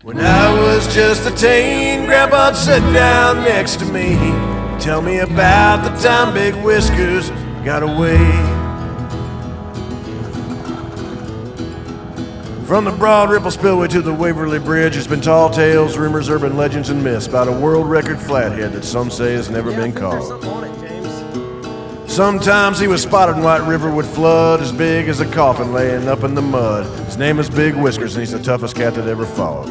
When I was just a teen, Grandpa'd sit down next to me, tell me about the time Big Whiskers got away. From the broad ripple spillway to the Waverly Bridge, it's been tall tales, rumors, urban legends, and myths about a world record flathead that some say has never been caught. Sometimes he was spotted in White River with flood as big as a coffin laying up in the mud. His name is Big Whiskers, and he's the toughest cat that ever fought.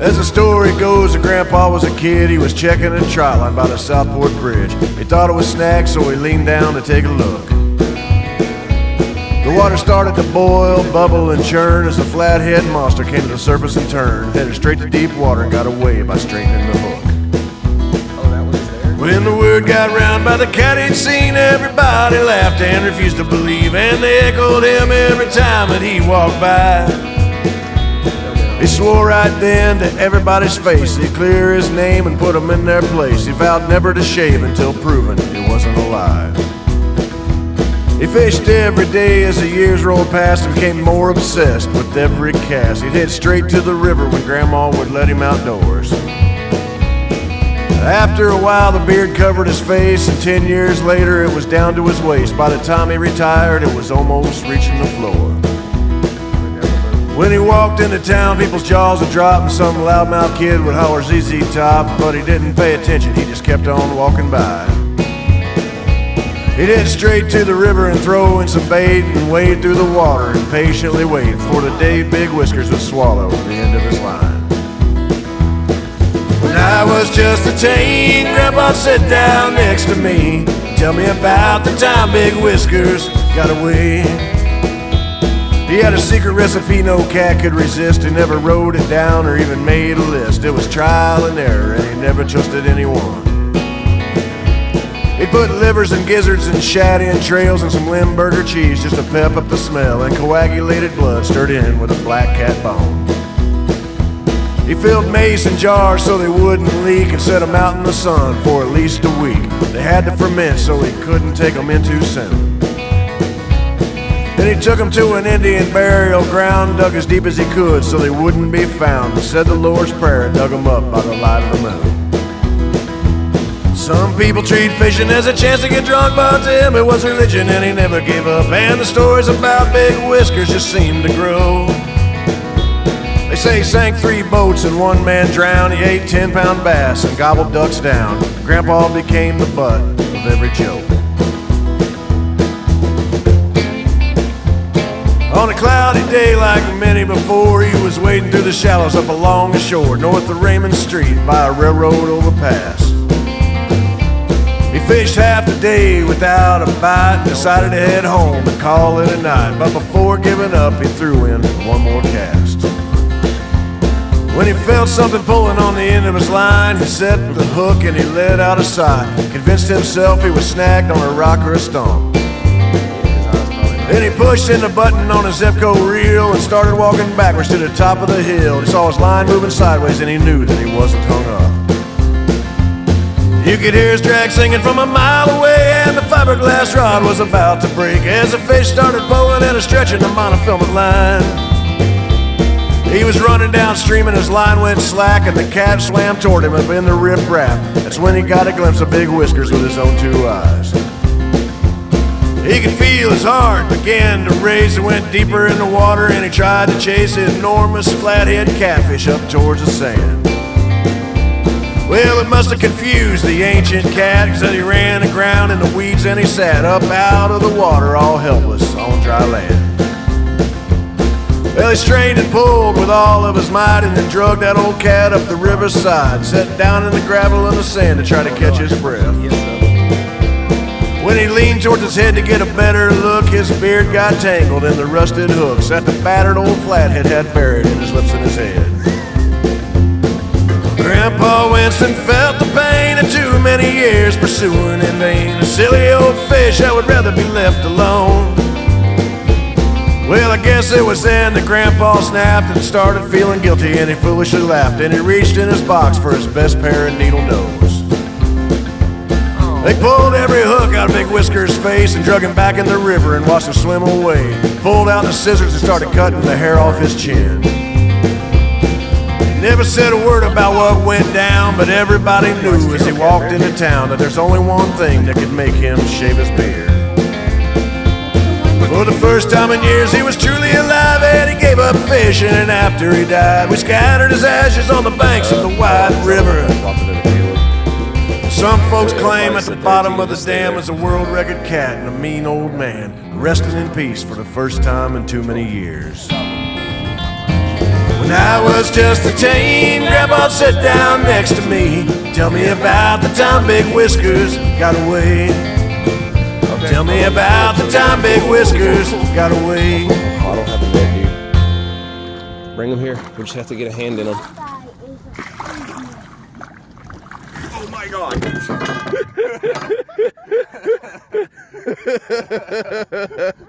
As the story goes, that Grandpa was a kid. He was checking a trot line by the Southport Bridge. He thought it was snagged, so he leaned down to take a look. The water started to boil, bubble, and churn as the flathead monster came to the surface and turned, headed straight to deep water and got away by straightening the hook. When the word got round by the cat he'd seen, everybody laughed and refused to believe, and they echoed him every time that he walked by. He swore right then to everybody's face he'd clear his name and put them in their place. He vowed never to shave until proven it wasn't a lie. He fished every day as the years rolled past and became more obsessed with every cast. He'd head straight to the river when Grandma would let him outdoors. After a while, the beard covered his face, and 10 years later, it was down to his waist. By the time he retired, it was almost reaching the floor. When he walked into town, people's jaws would drop, and some loudmouth kid would holler ZZ Top, but he didn't pay attention, he just kept on walking by. He'd head straight to the river and throw in some bait and wade through the water and patiently wait for the day Big Whiskers would swallow the end of his line. When I was just a teen, Grandpa'd sit down next to me, tell me about the time Big Whiskers got away. He had a secret recipe no cat could resist. He never wrote it down or even made a list. It was trial and error, and he never trusted anyone. He put livers and gizzards and shad entrails and some Limburger cheese just to pep up the smell, and coagulated blood stirred in with a black cat bone. He filled mason jars so they wouldn't leak and set them out in the sun for at least a week. They had to ferment so he couldn't take them in too soon. Then he took them to an Indian burial ground, dug as deep as he could so they wouldn't be found, and said the Lord's Prayer and dug them up by the light of the moon. Some people treat fishing as a chance to get drunk, but to him it was religion and he never gave up. And the stories about Big Whiskers just seemed to grow. They say he sank 3 boats and 1 man drowned. He ate 10-pound bass and gobbled ducks down. Grandpa became the butt of every joke. On a cloudy day like many before, he was wading through the shallows up along the shore, north of Raymond Street by a railroad overpass. He fished half the day without a bite, decided to head home and call it a night. But before giving up, he threw in 1 more cast. When he felt something pulling on the end of his line, he set the hook and he let out a sigh, convinced himself he was snagged on a rock or a stump. Then he pushed in the button on his Zepco reel and started walking backwards to the top of the hill. He saw his line moving sideways and he knew that he wasn't hung up. You could hear his drag singing from a mile away, and the fiberglass rod was about to break as the fish started pulling and stretching the monofilament line. He was running downstream and his line went slack, and the cat swam toward him up in the riprap. That's when he got a glimpse of Big Whiskers with his own 2 eyes. He could feel his heart begin to race. He went deeper in the water and he tried to chase an enormous flathead catfish up towards the sand. Well, it must have confused the ancient cat, cause he ran aground in the weeds and he sat up out of the water all helpless on dry land. Well, he strained and pulled with all of his might and then drug that old cat up the riverside, sat down in the gravel and the sand to try to catch his breath. When he leaned towards his head to get a better look, his beard got tangled in the rusted hooks that the battered old flathead had buried in his lips and his head. Grandpa Winston felt the pain of too many years pursuing in vain a silly old fish that would rather be left alone. Well, I guess it was then that Grandpa snapped and started feeling guilty, and he foolishly laughed and he reached in his box for his best pair of needle nose. They pulled every hook out of Big Whiskers' face and drug him back in the river and watched him swim away. Pulled out the scissors and started cutting the hair off his chin. Never said a word about what went down, but everybody knew as he walked into town that there's only one thing that could make him shave his beard. For the first time in years he was truly alive, and he gave up fishing, and after he died we scattered his ashes on the banks of the wide river. Some folks claim at the bottom of the dam is a world record cat and a mean old man resting in peace for the first time in too many years. When I was just a teen, Grandpa'd sit down next to me, tell me about the time Big Whiskers got away. Tell me about the time Big Whiskers got away. I don't have a net, dude. Bring them here. We just have to get a hand in them. Oh my God.